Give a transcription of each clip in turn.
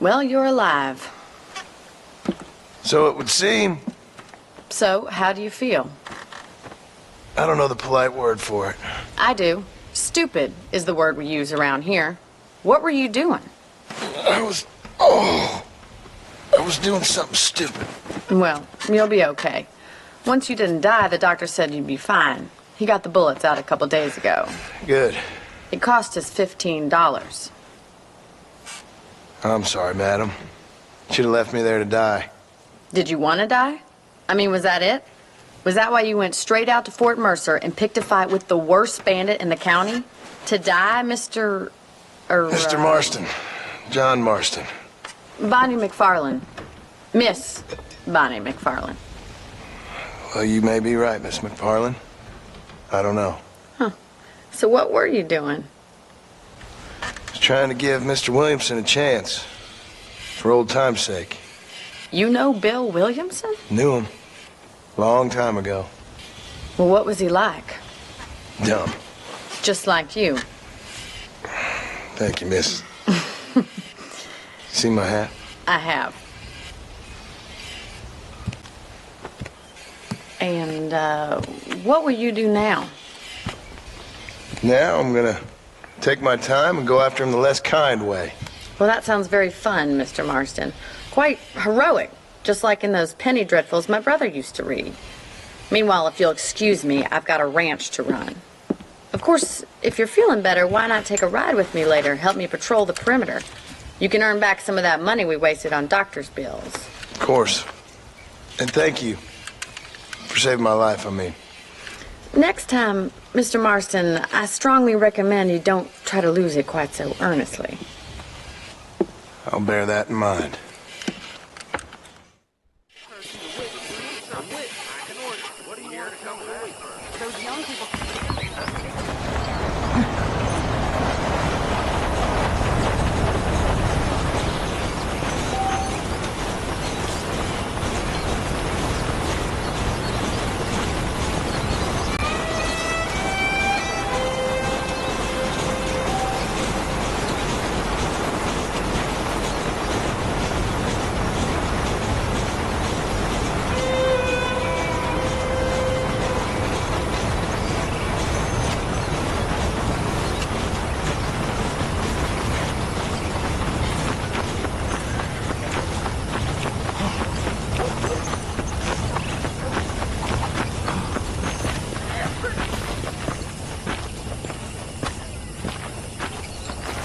Well, you're alive. So it would seem. So, how do you feel? I don't know the polite word for it. I do. Stupid is the word we use around here. What were you doing? I was doing something stupid. Well, you'll be okay. Once you didn't die, the doctor said you'd be fine. He got the bullets out a couple days ago. Good. It cost us $15. I'm sorry, madam. Should have left me there to die. Did you want to die? I mean, was that it? Was that why you went straight out to Fort Mercer and picked a fight with the worst bandit in the county? To die, Mr. Mr. Marston. John Marston. Bonnie McFarlane. Miss Bonnie McFarlane. Well, you may be right, Miss McFarlane. I don't know. Huh. So what were you doing? I was trying to give Mr. Williamson a chance. For old time's sake. You know Bill Williamson? Knew him. Long time ago. Well, what was he like? Dumb. Just like you. Thank you, miss. See my hat? I have. And, what will you do now? Now I'm gonna take my time and go after him the less kind way. Well, that sounds very fun, Mr. Marston. Quite heroic, just like in those penny dreadfuls my brother used to read. Meanwhile, if you'll excuse me, I've got a ranch to run. Of course, if you're feeling better, why not take a ride with me later? Help me patrol the perimeter. You can earn back some of that money we wasted on doctor's bills. Of course. And thank you. For saving my life, I mean. Next time, Mr. Marston, I strongly recommend you don't try to lose it quite so earnestly. I'll bear that in mind.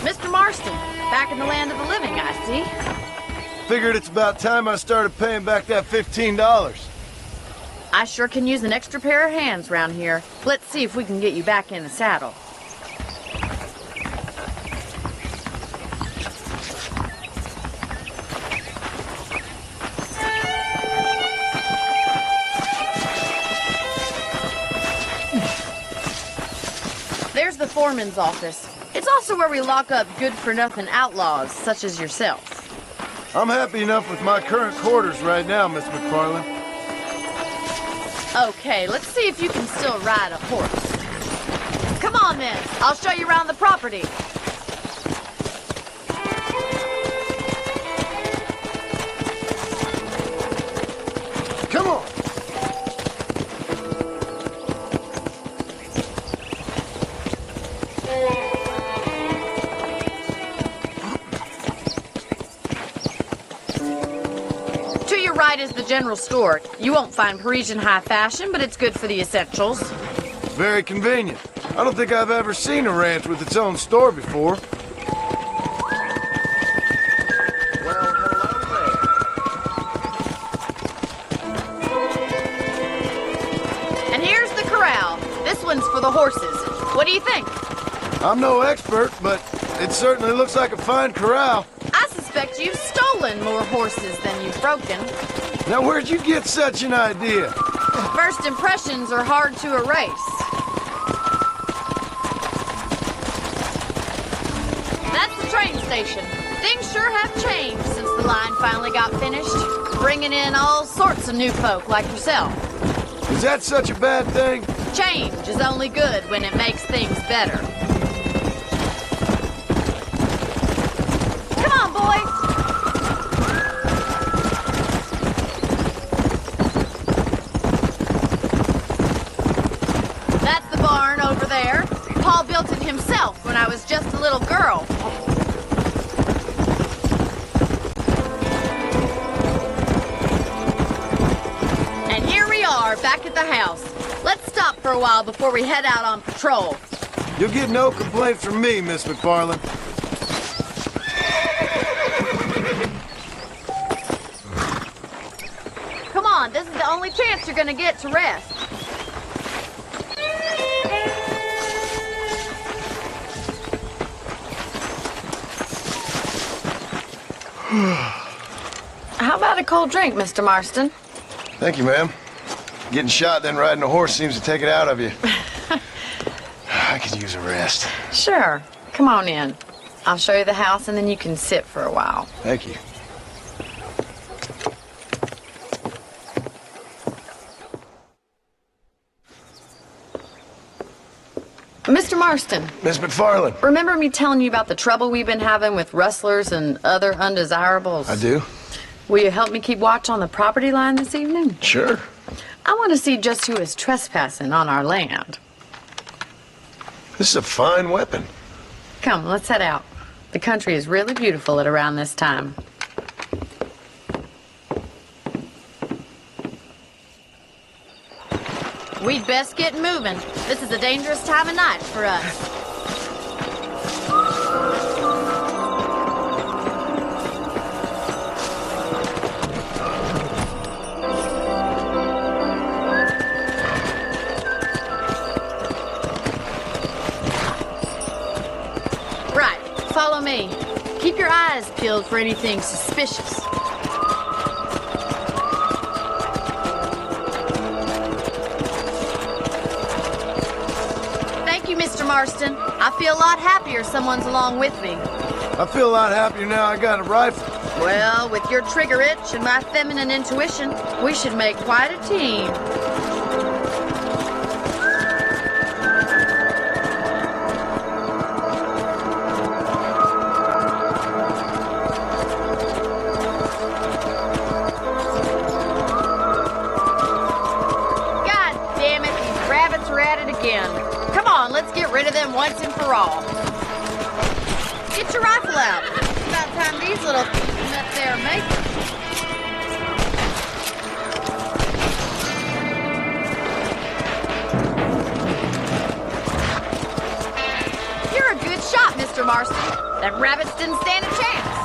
Mr. Marston, back in the land of the living, I see. Figured it's about time I started paying back that $15. I sure can use an extra pair of hands round here. Let's see if we can get you back in the saddle. There's the foreman's office. It's also where we lock up good-for-nothing outlaws, such as yourself. I'm happy enough with my current quarters right now, Miss McFarlane. Okay, let's see if you can still ride a horse. Come on, then. I'll show you around the property. Come on! Right is the general store. You won't find Parisian high fashion, but it's good for the essentials. Very convenient. I don't think I've ever seen a ranch with its own store before. Well, hello there. And here's the corral. This one's for the horses. What do you think? I'm no expert, but it certainly looks like a fine corral. I suspect you've stolen more horses than you've broken. Now, where'd you get such an idea? First impressions are hard to erase. That's the train station. Things sure have changed since the line finally got finished, bringing in all sorts of new folk like yourself. Is that such a bad thing? Change is only good when it makes things better. Come on, boys. at the house. Let's stop for a while before we head out on patrol. You'll get no complaints from me, Miss McFarland. Come on, this is the only chance you're gonna get to rest. How about a cold drink, Mr. Marston? Thank you, ma'am. Getting shot, then riding a horse seems to take it out of you. I could use a rest. Sure. Come on in. I'll show you the house, and then you can sit for a while. Thank you. Mr. Marston, Miss McFarland. remember me telling you about the trouble we've been having with rustlers and other undesirables? I do? Will you help me keep watch on the property line this evening? Sure. I want to see just who is trespassing on our land. This is a fine weapon. Come, let's head out. The country is really beautiful at around this time. We'd best get moving. This is a dangerous time of night for us. Right, follow me. Keep your eyes peeled for anything suspicious. Mr. Marston, I feel a lot happier someone's along with me. I feel a lot happier now I got a rifle. Well, with your trigger itch and my feminine intuition, we should make quite a team. God damn it, these rabbits are at it again. Come on, let's get rid of them once and for all. Get your rifle out. It's about time these little things up there make it. You're a good shot, Mr. Marston. Them rabbits didn't stand a chance.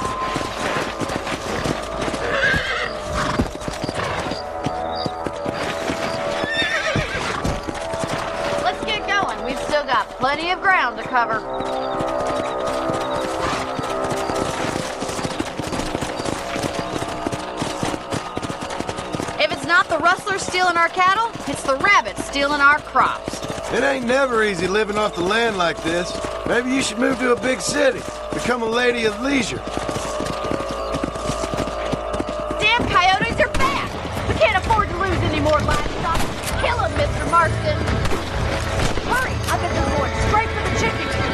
We've still got plenty of ground to cover. If it's not the rustlers stealing our cattle, it's the rabbits stealing our crops. It ain't never easy living off the land like this. Maybe you should move to a big city. Become a lady of leisure. Damn coyotes are back! We can't afford to lose any more livestock. Kill them, Mr. Marston! Hurry! I bet they're going straight for the chicken coop.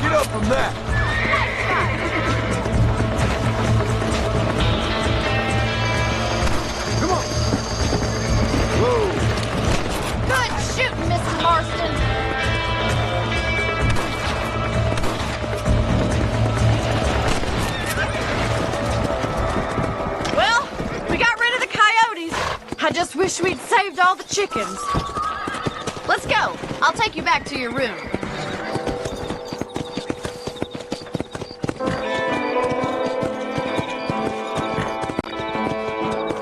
Get up from that! Marston. Well, we got rid of the coyotes. I just wish we'd saved all the chickens. Let's go. I'll take you back to your room.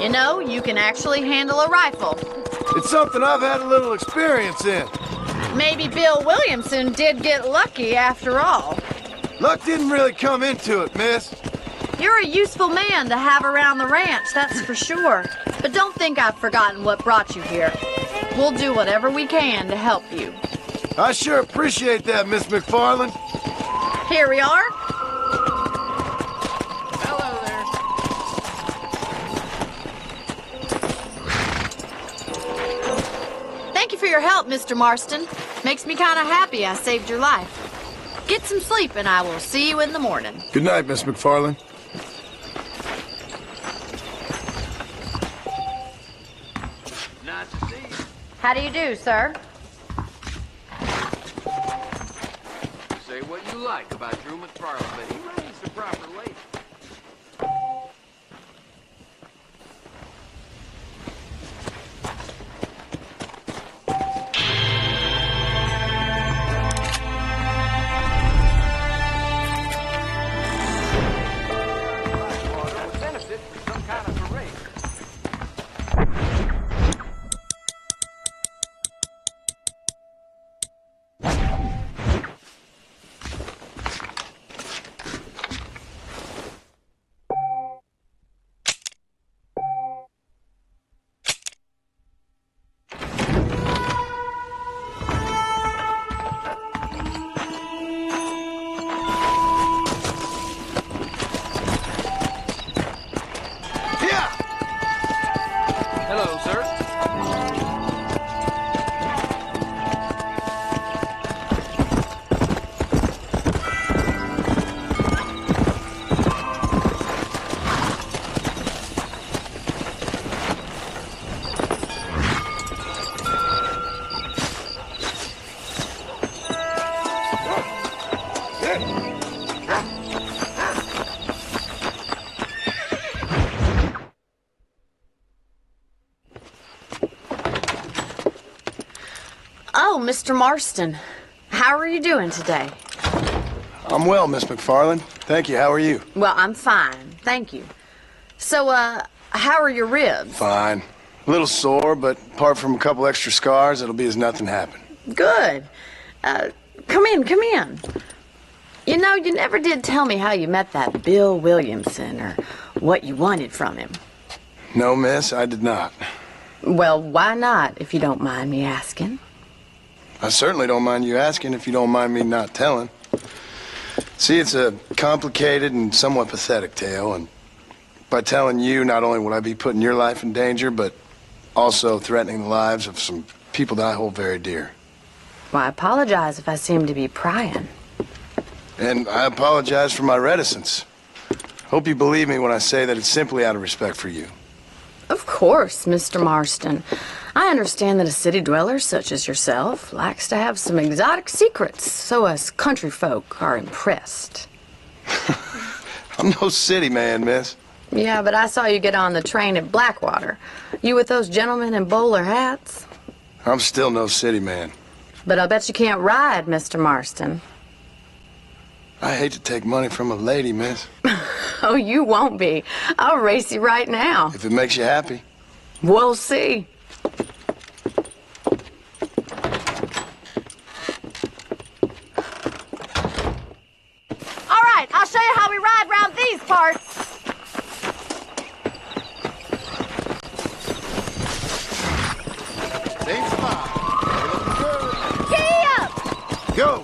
You know, you can actually handle a rifle. It's something I've had a little experience in. Maybe Bill Williamson did get lucky after all. Luck didn't really come into it, miss. You're a useful man to have around the ranch, that's for sure. But don't think I've forgotten what brought you here. We'll do whatever we can to help you. I sure appreciate that, Miss McFarland. Here we are. Thank you for your help, Mr. Marston. Makes me kind of happy I saved your life. Get some sleep, and I will see you in the morning. Good night, Miss McFarland. Nice to see you. How do you do, sir? Say what you like about Drew McFarland, but he raised the proper lady. Would benefit from some kind of parade. Hello, sir. Oh, Mr. Marston. How are you doing today? I'm well, Miss McFarland. Thank you. How are you? Well, I'm fine. Thank you. So, how are your ribs? Fine. A little sore, but apart from a couple extra scars, it'll be as nothing happened. Good. Come in, come in. You know, you never did tell me how you met that Bill Williamson or what you wanted from him. No, miss, I did not. Well, why not, if you don't mind me asking? I certainly don't mind you asking if you don't mind me not telling. See, it's a complicated and somewhat pathetic tale, and by telling you, not only would I be putting your life in danger, but also threatening the lives of some people that I hold very dear. Well, I apologize if I seem to be prying. And I apologize for my reticence. Hope you believe me when I say that it's simply out of respect for you. Of course, Mr. Marston. I understand that a city dweller such as yourself likes to have some exotic secrets, so us country folk are impressed. I'm no city man, miss. Yeah, but I saw you get on the train at Blackwater. You with those gentlemen in bowler hats? I'm still no city man. But I bet you can't ride, Mr. Marston. I hate to take money from a lady, miss. Oh, you won't be. I'll race you right now. If it makes you happy. We'll see. All right, I'll show you how we ride around these parts. Same spot. Giddy up! Go!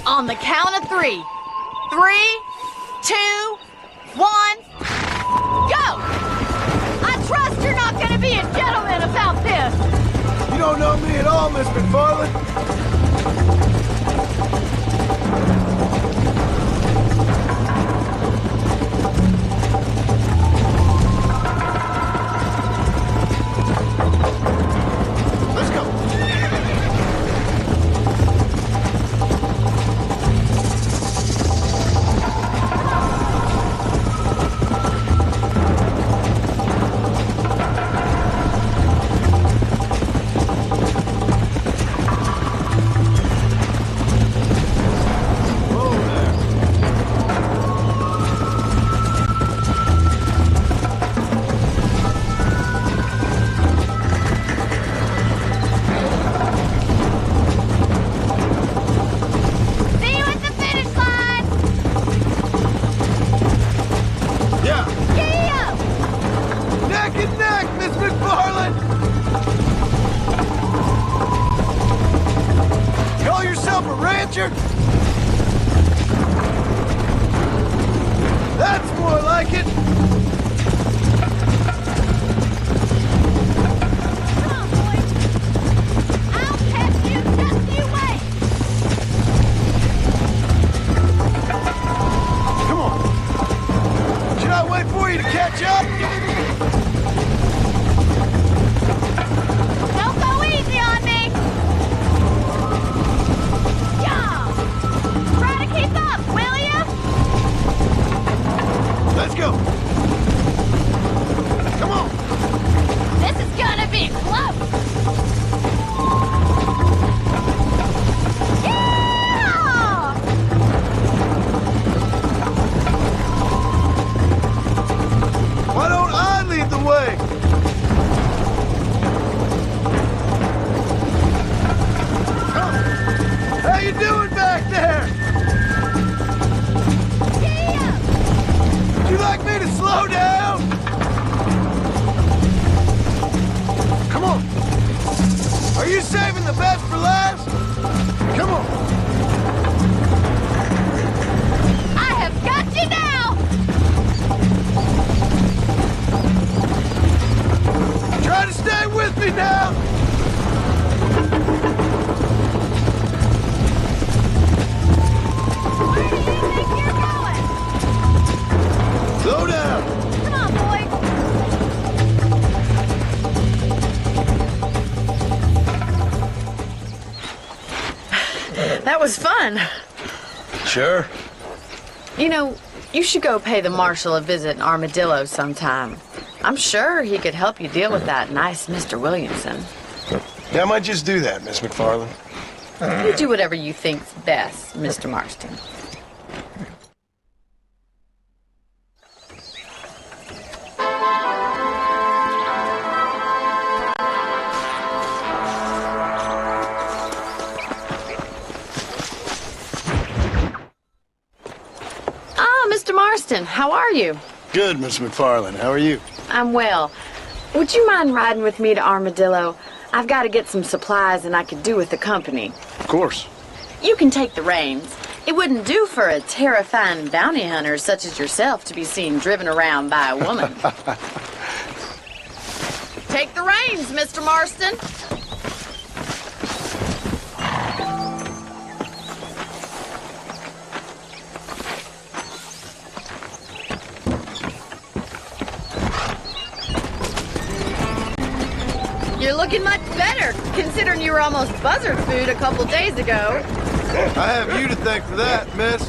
On the count of 3. 3, 2, 1, go! I trust you're not going to be a gentleman about this. You don't know me at all, Miss McFarland. Let's go. catch up! Don't go easy on me! Yeah! Try to keep up, will ya? Let's go! Come on! This is gonna be close! Yeah! Why don't I lead the way? How you doing back there? Yeah! Would you like me to slow down? Come on. Are you saving the best for last? Come on. I have got you now! Try to stay with me now. Where do you think you're going? Slow down. Come on, boys! That was fun. Sure. You know, you should go pay the marshal a visit in Armadillo sometime. I'm sure he could help you deal with that nice Mr. Williamson. Yeah, I might just do that, Miss McFarland. You do whatever you think's best, Mr. Marston. Ah, Mr. Marston, how are you? Good, Miss McFarland. How are you? I'm well. Would you mind riding with me to Armadillo? I've got to get some supplies and I could do with the company. Of course. You can take the reins. It wouldn't do for a terrifying bounty hunter such as yourself to be seen driven around by a woman. Take the reins, Mr. Marston. You're looking much better, considering you were almost buzzard food a couple days ago. I have you to thank for that, miss.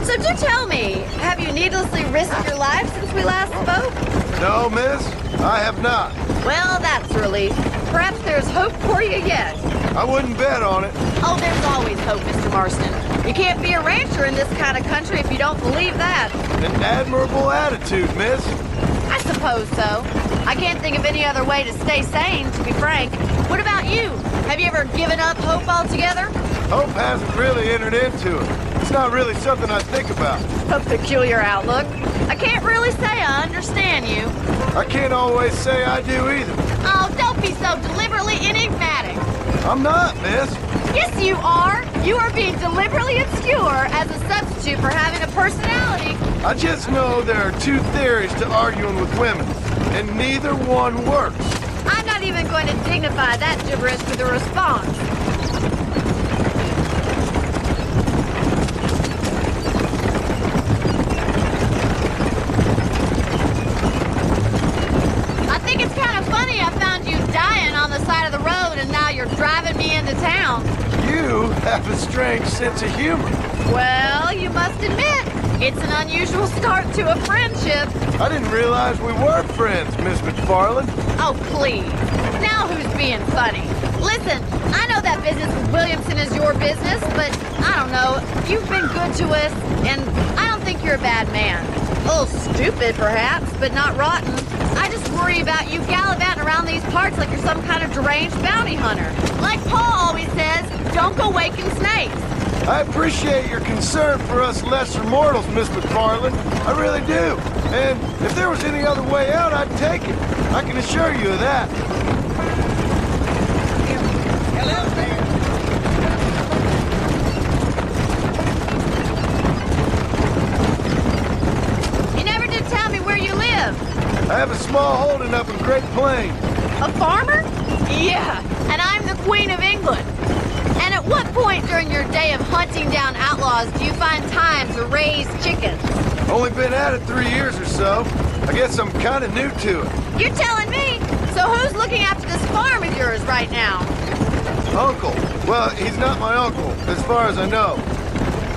So do tell me, have you needlessly risked your life since we last spoke? No, miss, I have not. Well, that's a relief. Perhaps there's hope for you yet. I wouldn't bet on it. Oh, there's always hope, Mr. Marston. You can't be a rancher in this kind of country if you don't believe that. An admirable attitude, miss. I suppose so. I can't think of any other way to stay sane, to be frank. What about you? Have you ever given up hope altogether? Hope hasn't really entered into it. It's not really something I think about. A peculiar outlook. I can't really say I understand you. I can't always say I do either. Oh, don't be so deliberately enigmatic. I'm not, miss. Yes, you are. You are being deliberately obscure as a substitute for having a personality. I just know there are two theories to arguing with women, and neither one works. I'm not even going to dignify that gibberish with a response. I think it's kind of funny I found you dying on the side of the road and now you're driving me into town. You have a strange sense of humor. Well, you must admit, it's an unusual start to a friendship. I didn't realize we were friends, Miss McFarland. Oh, please. Now who's being funny? Listen, I know that business with Williamson is your business, but I don't know. You've been good to us, and I don't think you're a bad man. A little stupid, perhaps, but not rotten. I just worry about you gallivanting around these parts like you're some kind of deranged bounty hunter. Like Paul always says, don't go waking snakes. I appreciate your concern for us lesser mortals, Miss McFarland. I really do. And if there was any other way out, I'd take it. I can assure you of that. You never did tell me where you live. I have a small holding up in Great Plains. A farmer? Yeah, and I'm the Queen of England. And at what point during your day of hunting down outlaws do you find time to raise chickens? Only been at it 3 years or so. I guess I'm kind of new to it. You're telling me? So who's looking after this farm of yours right now? Uncle. Well, he's not my uncle, as far as I know.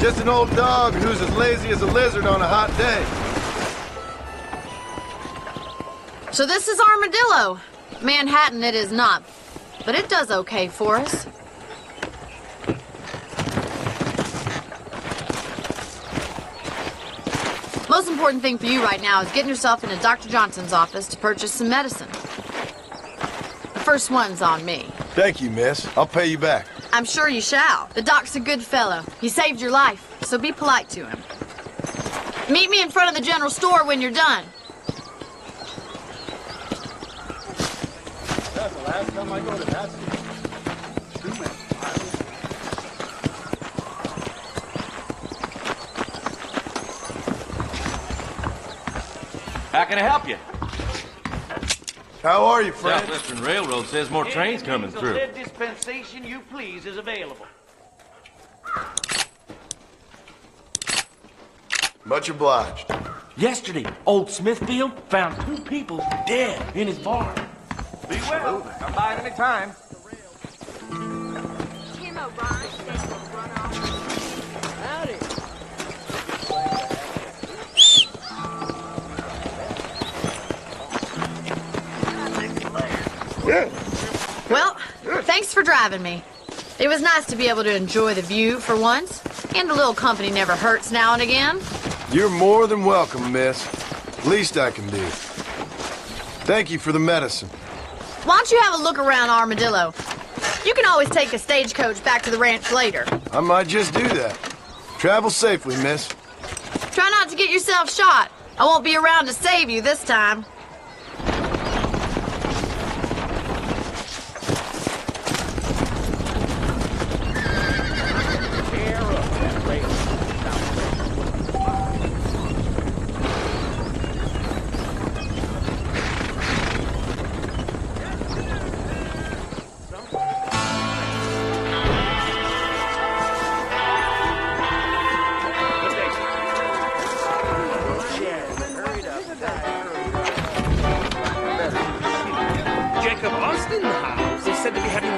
Just an old dog who's as lazy as a lizard on a hot day. So this is Armadillo. Manhattan it is not, but it does okay for us. Most important thing for you right now is getting yourself into Dr. Johnson's office to purchase some medicine. The first one's on me. Thank you, miss. I'll pay you back. I'm sure you shall. The doc's a good fellow. He saved your life, so be polite to him. Meet me in front of the general store when you're done. That's the last time I go to that store. How can I help you? How are you, friend? Southwestern Railroad says more trains coming through. Any dispensation you please is available. Much obliged. Yesterday, old Smithfield found 2 people dead in his barn. Be well. Come by at any time. Tim O'Brien says we'll run off. Howdy. Well, thanks for driving me. It was nice to be able to enjoy the view for once, and a little company never hurts now and again. You're more than welcome, miss. Least I can do. Thank you for the medicine. Why don't you have a look around Armadillo? You can always take a stagecoach back to the ranch later. I might just do that. Travel safely, miss. Try not to get yourself shot. I won't be around to save you this time.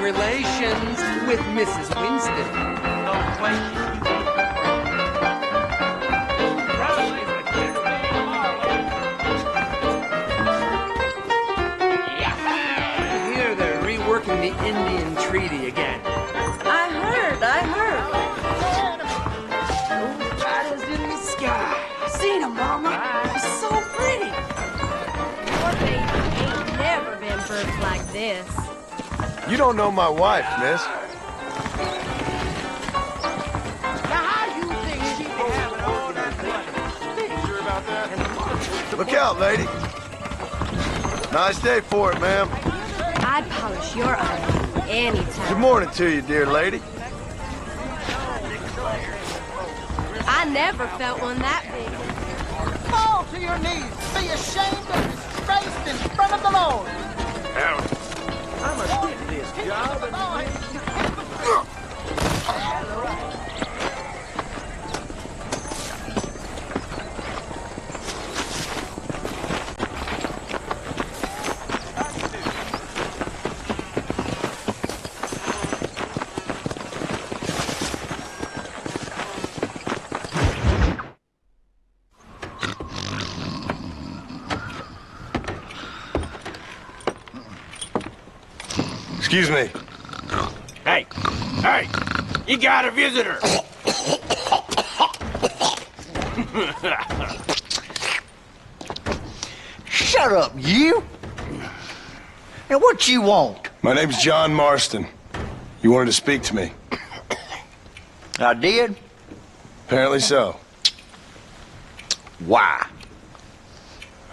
Relations with Mrs. Winston. No question. I hear they're reworking the Indian Treaty again. I heard. Those riders in the sky. I seen them, Mama. It's so pretty. Your baby ain't never been birthed like this. You don't know my wife, miss. Now how you think she be having all that money? Sure about that? Look out, lady. Nice day for it, ma'am. I'd polish your eye anytime. Good morning to you, dear lady. I never felt one that big. Fall to your knees. Be ashamed and disgraced in front of the Lord. Howdy. I'm gonna get this job and Excuse me. Hey, you got a visitor. Shut up, you! Now what you want? My name's John Marston. You wanted to speak to me? I did? Apparently so. Why?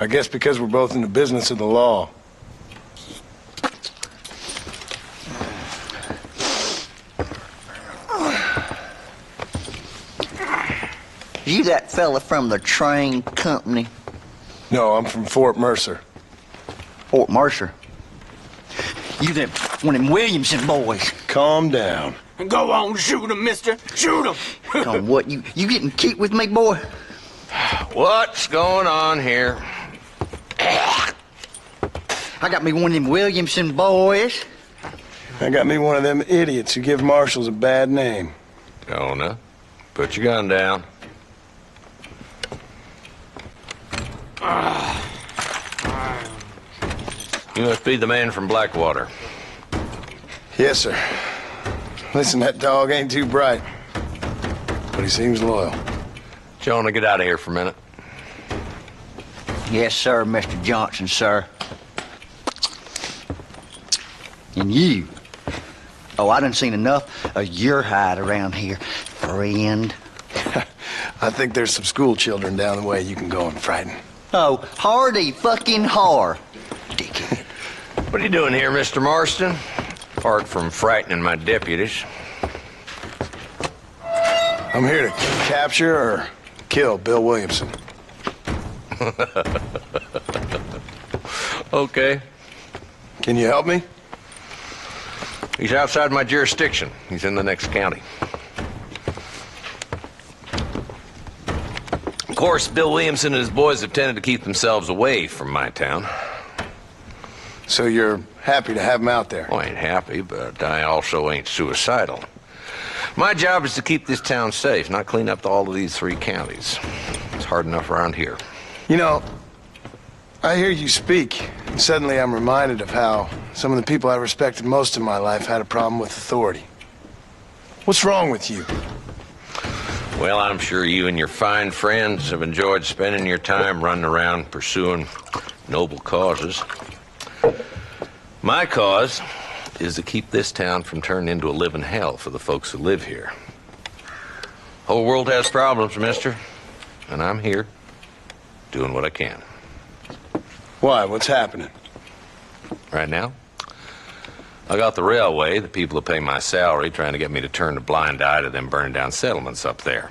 I guess because we're both in the business of the law. You that fella from the train company? No, I'm from Fort Mercer. Fort Mercer? You them one of them Williamson boys? Calm down. Go on, shoot him, mister. Shoot him. On what? You getting cute with me, boy? What's going on here? I got me one of them Williamson boys. I got me one of them idiots who give marshals a bad name. Jonah, put your gun down. You must be the man from Blackwater. Yes, sir. Listen, that dog ain't too bright, but he seems loyal. Jonah, get out of here for a minute. Yes, sir, Mr. Johnson, sir. And you. Oh, I done seen enough of your hide around here, friend. I think there's some school children down the way you can go and frighten. Oh, hardy fucking har. Dickhead. What are you doing here, Mr. Marston? Apart from frightening my deputies. I'm here to capture or kill Bill Williamson. Okay. Can you help me? He's outside my jurisdiction. He's in the next county. Of course, Bill Williamson and his boys have tended to keep themselves away from my town. So you're happy to have him out there? Well, I ain't happy, but I also ain't suicidal. My job is to keep this town safe, not clean up all of these 3 counties. It's hard enough around here. You know, I hear you speak, and suddenly I'm reminded of how some of the people I respected most in my life had a problem with authority. What's wrong with you? Well, I'm sure you and your fine friends have enjoyed spending your time running around pursuing noble causes. My cause is to keep this town from turning into a living hell for the folks who live here. Whole world has problems, mister, and I'm here doing what I can. Why? What's happening? Right now, I got the railway, the people who pay my salary, trying to get me to turn a blind eye to them burning down settlements up there.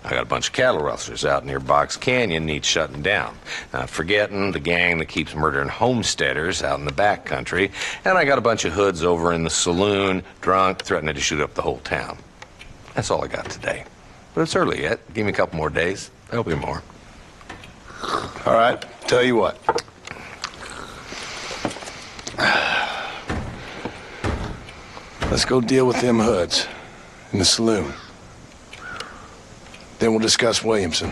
I got a bunch of cattle rustlers out near Box Canyon needs shutting down. Not forgetting the gang that keeps murdering homesteaders out in the back country. And I got a bunch of hoods over in the saloon, drunk, threatening to shoot up the whole town. That's all I got today. But it's early yet. Give me a couple more days. There'll be more. All right, tell you what. Let's go deal with them hoods in the saloon. Then we'll discuss Williamson.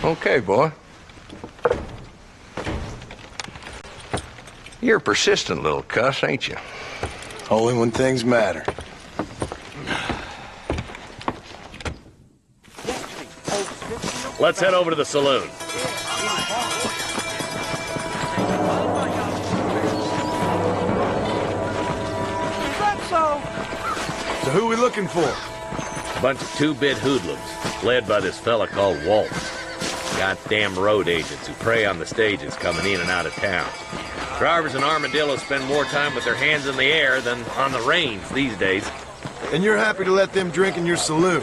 Okay, boy. You're a persistent little cuss, ain't you? Only when things matter. Let's head over to the saloon. So who are we looking for? A bunch of 2-bit hoodlums, led by this fella called Walt. Goddamn road agents who prey on the stages coming in and out of town. Drivers and armadillos spend more time with their hands in the air than on the reins these days. And you're happy to let them drink in your saloon?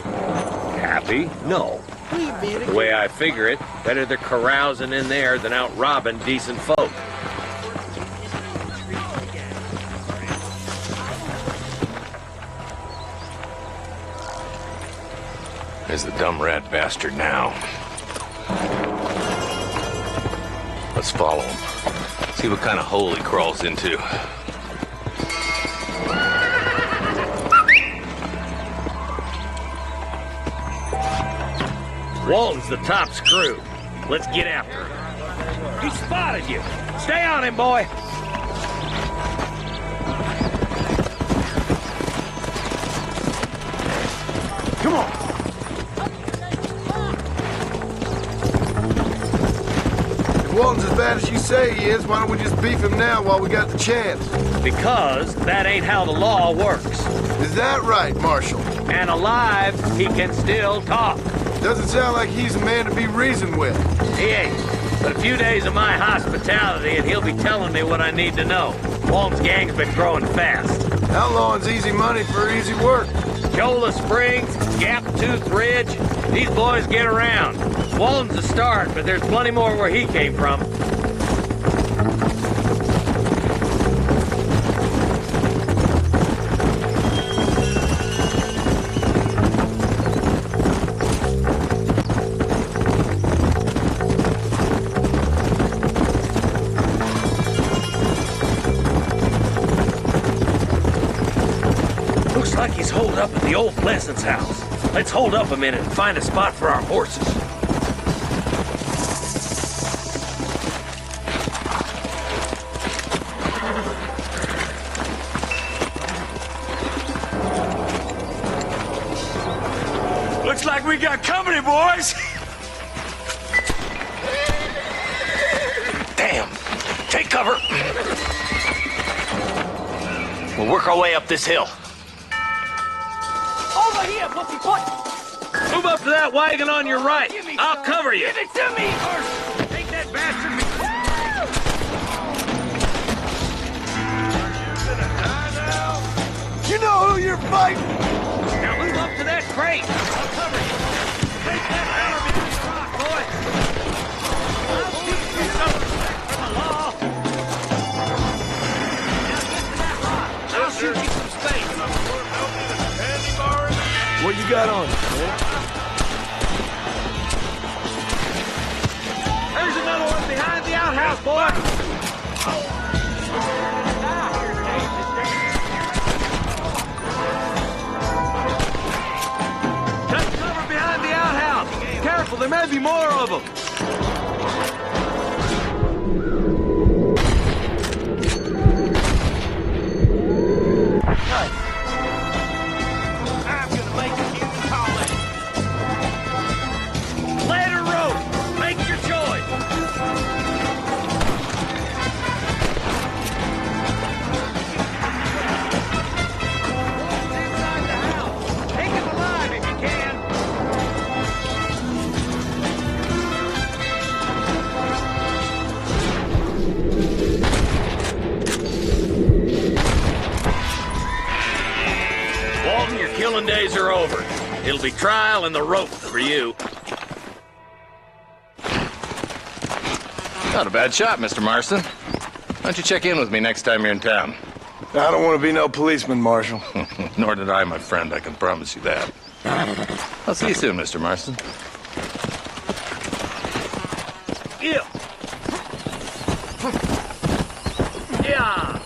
Happy? No. The way I figure it, better they're carousing in there than out robbing decent folk. There's the dumb rat bastard now. Let's follow him. See what kind of hole he crawls into. Walton's the top screw. Let's get after him. He spotted you. Stay on him, boy. Come on. If Walton's as bad as you say he is, why don't we just beef him now while we got the chance? Because that ain't how the law works. Is that right, Marshal? And alive, he can still talk. Doesn't sound like he's a man to be reasoned with. He ain't. But a few days of my hospitality and he'll be telling me what I need to know. Walton's gang's been growing fast. Outlawing's easy money for easy work. Chola Springs, Gap Tooth Ridge, these boys get around. Walton's the start, but there's plenty more where he came from. he's holed up at the old Pleasance house. Let's hold up a minute and find a spot for our horses. Looks like we got company, boys. Damn! Take cover! We'll work our way up this hill. Over here, Whoopie Foot! Move up to that wagon on your right. I'll cover you. Give it to me! Take that bastard. You know who you're fighting? Now move up to that crate. I'll cover you. Take that hammer behind the rock, boy. I'll teach you some respect for the law. Now get to that rock. I'll shoot you some space. What you got on, man? There's another one behind the outhouse, boy. Take cover behind the outhouse. Careful, there may be more of them. I'm gonna make a huge call it. Ladder road. Make your choice. Inside the house. Take him alive if you can. Walton, your killing days are over. It'll be trial and the rope for you. Not a bad shot, Mr. Marston. Why don't you check in with me next time you're in town? I don't want to be no policeman, Marshal. Nor did I, my friend. I can promise you that. I'll see you soon, Mr. Marston. Yeah. Yeah.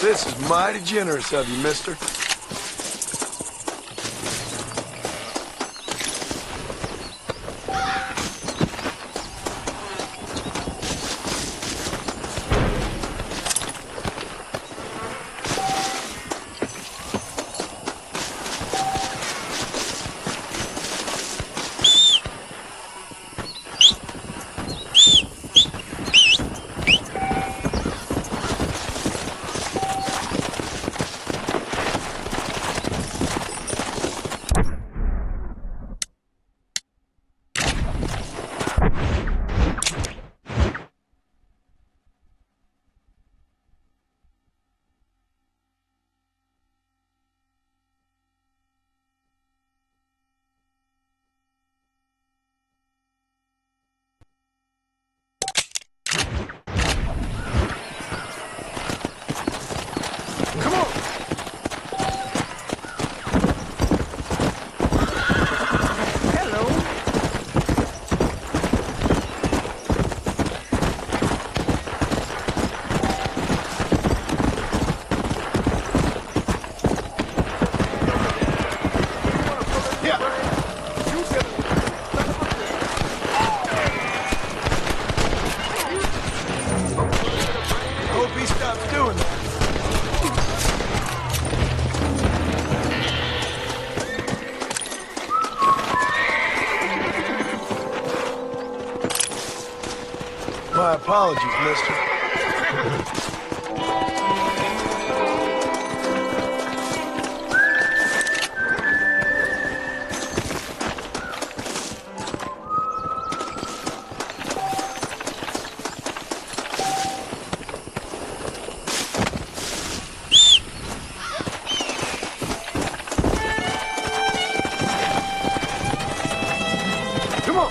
This is mighty generous of you, mister. My apologies, mister. Come on.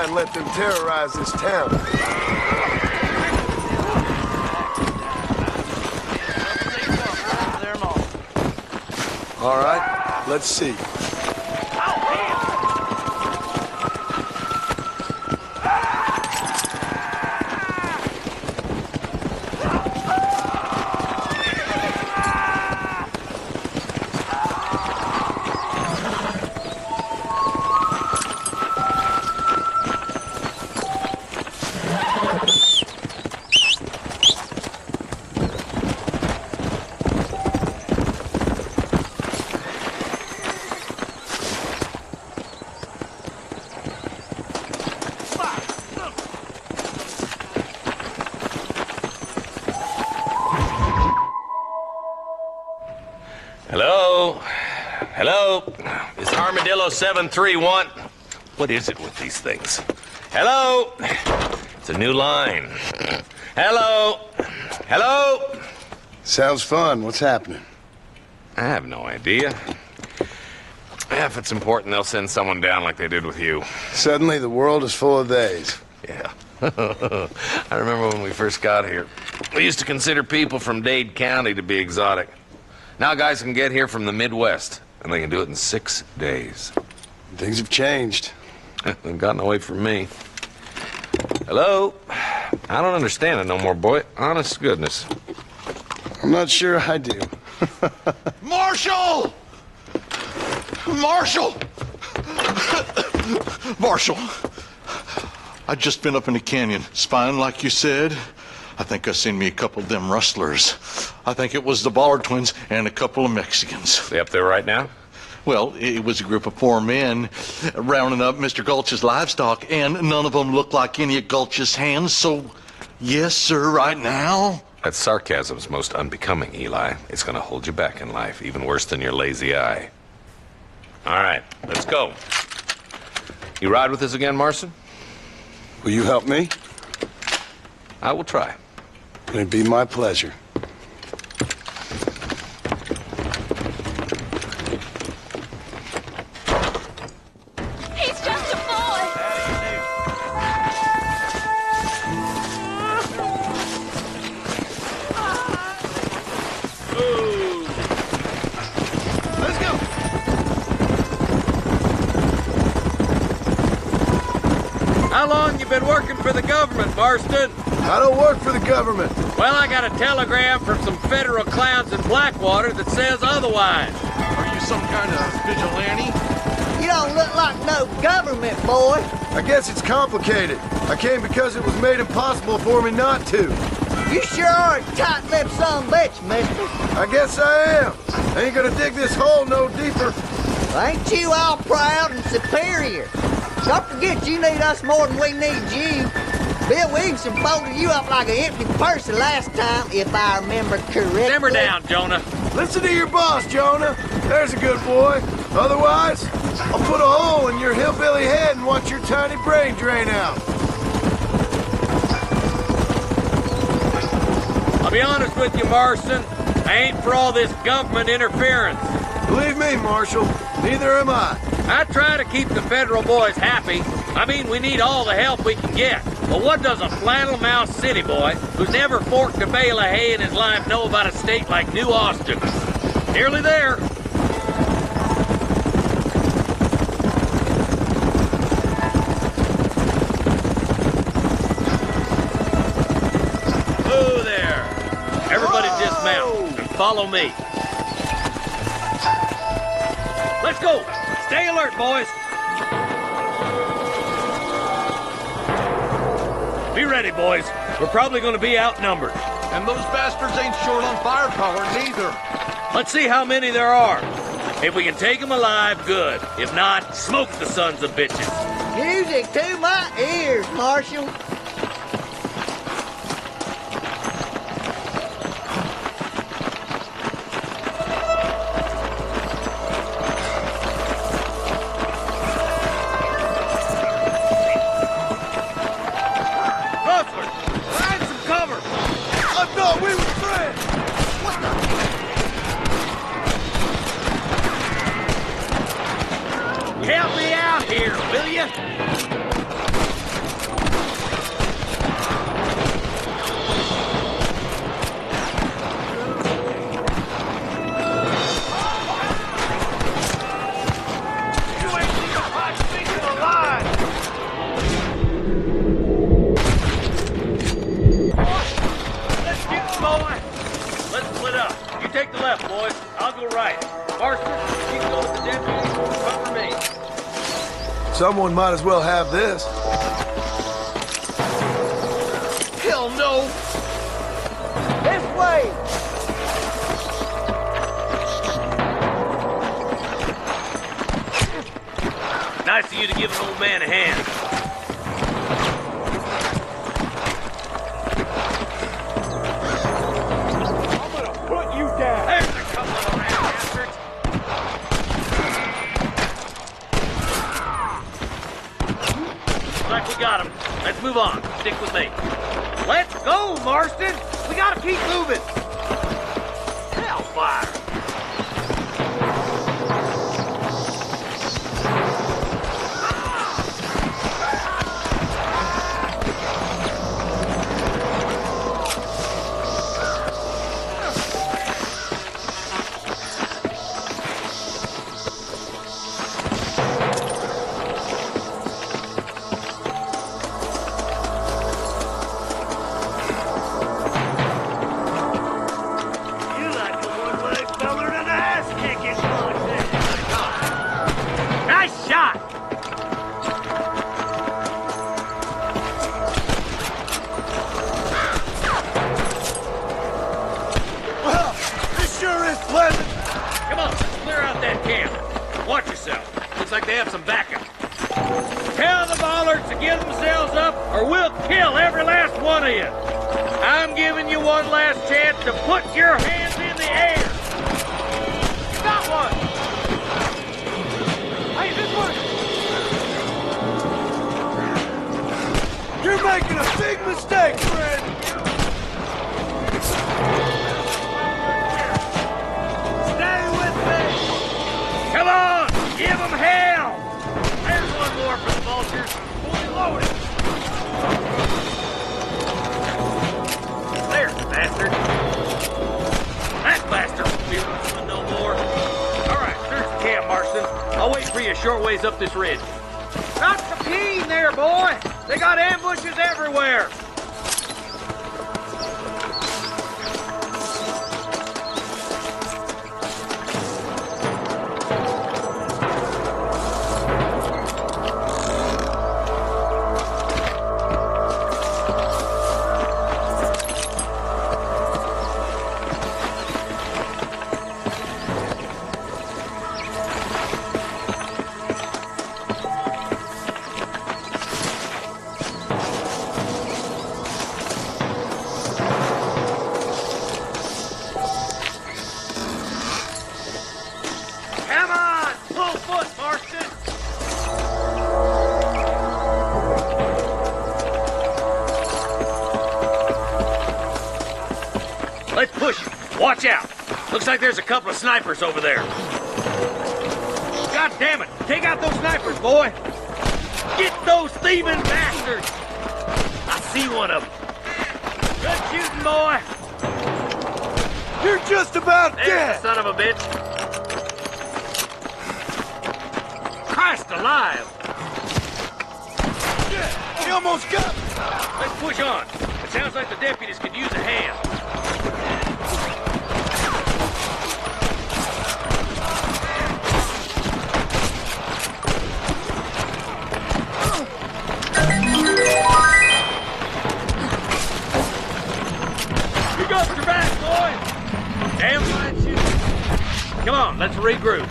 and let them terrorize this town. All right, let's see. Hello? Hello? Is Armadillo 731? What is it with these things? Hello? It's a new line. Hello? Hello? Sounds fun. What's happening? I have no idea. If it's important, they'll send someone down like they did with you. Suddenly, the world is full of theys. Yeah. I remember when we first got here. We used to consider people from Dade County to be exotic. Now guys can get here from the Midwest, and they can do it in 6 days. Things have changed. They've gotten away from me. Hello? I don't understand it no more, boy. Honest to goodness. I'm not sure I do. Marshal! Marshal! Marshal! I've just been up in the canyon, spying like you said. I think I seen me a couple of them rustlers. I think it was the Ballard twins and a couple of Mexicans. They up there right now? Well, it was a group of 4 men rounding up Mr. Gulch's livestock, and none of them looked like any of Gulch's hands, so yes, sir, right now. That sarcasm's most unbecoming, Eli. It's gonna hold you back in life, even worse than your lazy eye. All right, let's go. You ride with us again, Marston? Will you help me? I will try. It'd be my pleasure. He's just a boy. Let's go! How long you been working for the government, Marston? I don't work for the government. Well, I got a telegram from some federal clowns in Blackwater that says otherwise. Are you some kind of vigilante? You don't look like no government, boy. I guess it's complicated. I came because it was made impossible for me not to. You sure are a tight-lipped son of a bitch, mister. I guess I am. I ain't gonna dig this hole no deeper. Ain't you all proud and superior? Don't forget you need us more than we need you. Bill Williamson folded you up like an empty person last time, if I remember correctly. Simmer down, Jonah. Listen to your boss, Jonah. There's a good boy. Otherwise, I'll put a hole in your hillbilly head and watch your tiny brain drain out. I'll be honest with you, Marston. I ain't for all this government interference. Believe me, Marshal, neither am I. I try to keep the federal boys happy. I mean, we need all the help we can get. But what does a flannel-mouthed city boy who's never forked a bale of hay in his life know about a state like New Austin? Nearly there. Oh, there. Everybody dismount and follow me. Let's go. Stay alert, boys. Be ready, boys. We're probably going to be outnumbered. And those bastards ain't short on firepower, neither. Let's see how many there are. If we can take them alive, good. If not, smoke the sons of bitches. Music to my ears, Marshal. Hustlers, find some cover. I thought we were friends. Help me out here, will you? Someone might as well have this. Hell no! This way! Nice of you to give an old man a hand. I'm gonna put you down. There's a couple of them bastards. Looks like we got him. Let's move on. Stick with me. Let's go, Marston! We gotta keep moving! Hellfire! You like the one-leg feller than ass kicking, Nice shot! Well, this sure is pleasant. Come on, clear out that camp. Watch yourself. Looks like they have some backup. Tell the bollards to give themselves up, or we'll kill every last one of you. I'm giving you one last chance to put your hands in the air. You got one! Hey, this one! You're making a big mistake, friend. Stay with me! Come on, give them hell. There's one more for the vultures. Fully loaded. There's the bastard. That bastard won't be rustling no more. All right, there's the camp, Marston. I'll wait for you a short ways up this ridge. Not the keen there, boy! They got ambushes everywhere! Come on! Full foot, Marston! Let's push it. Watch out. Looks like there's a couple of snipers over there. God damn it! Take out those snipers, boy! Get those thieving bastards! I see one of them. Good shooting, boy! You're just about There's dead. the son of a bitch. Christ alive! You almost got me. Let's push on. It sounds like the deputies could use a hand. You got your back, boy! Damn fine shooting. Come on, let's regroup.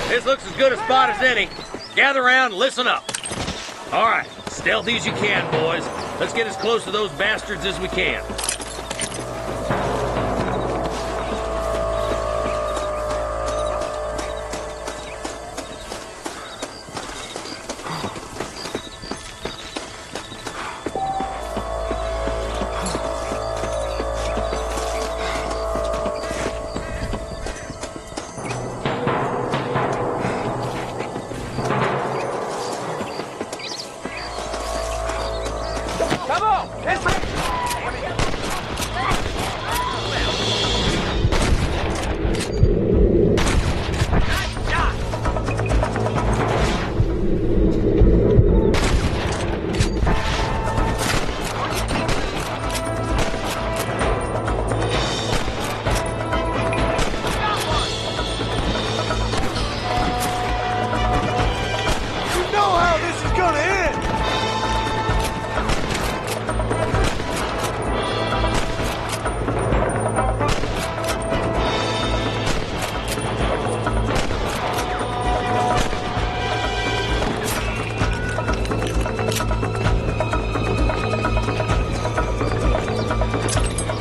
This looks as good a spot as any. Gather around and listen up. All right, stealthy as you can, boys. Let's get as close to those bastards as we can.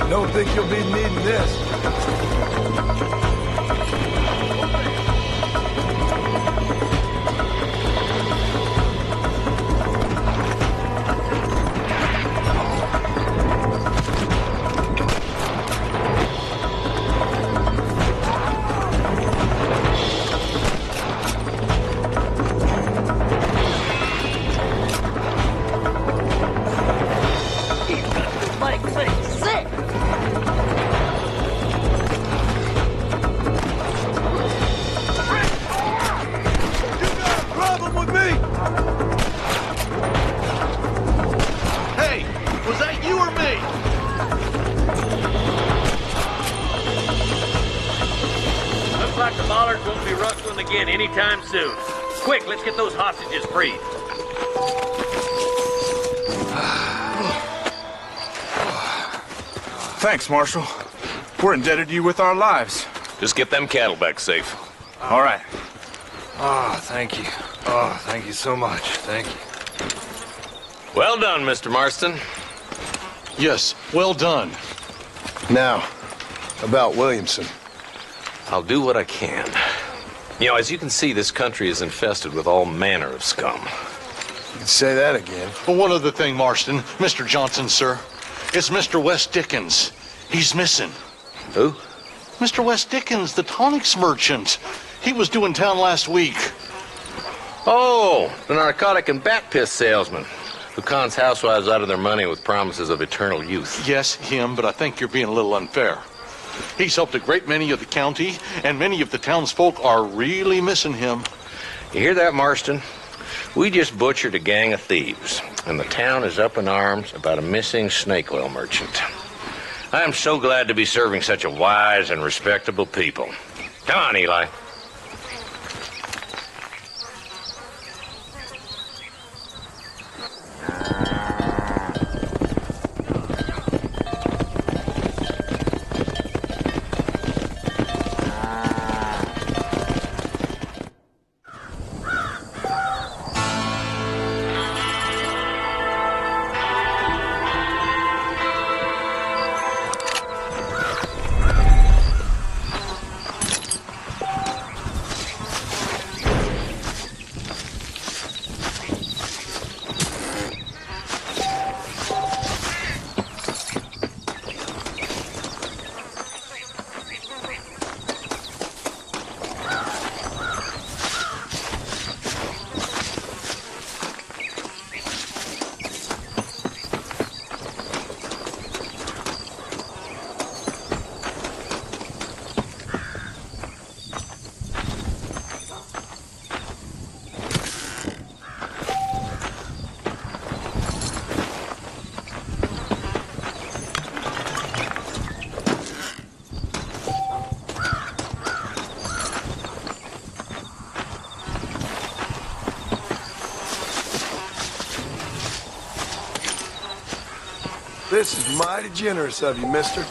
Don't think you'll be needing this. Anytime soon. Quick, let's get those hostages freed. Thanks, Marshal. We're indebted to you with our lives. Just get them cattle back safe. All right. Oh, thank you. Oh, thank you so much. Thank you. Well done, Mr. Marston. Yes, well done. Now, about Williamson. I'll do what I can. You know, as you can see, this country is infested with all manner of scum. You can say that again. But one other thing, Marston. Mr. Johnson, sir. It's Mr. West Dickens. He's missing. Who? Mr. West Dickens, the tonics merchant. He was due in town last week. Oh, the narcotic and bat piss salesman who cons housewives out of their money with promises of eternal youth. Yes, him, but I think you're being a little unfair. He's helped a great many of the county, and many of the townsfolk are really missing him. You hear that, Marston? We just butchered a gang of thieves, and the town is up in arms about a missing snake oil merchant. I am so glad to be serving such a wise and respectable people. Come on, Eli. This is mighty generous of you, mister.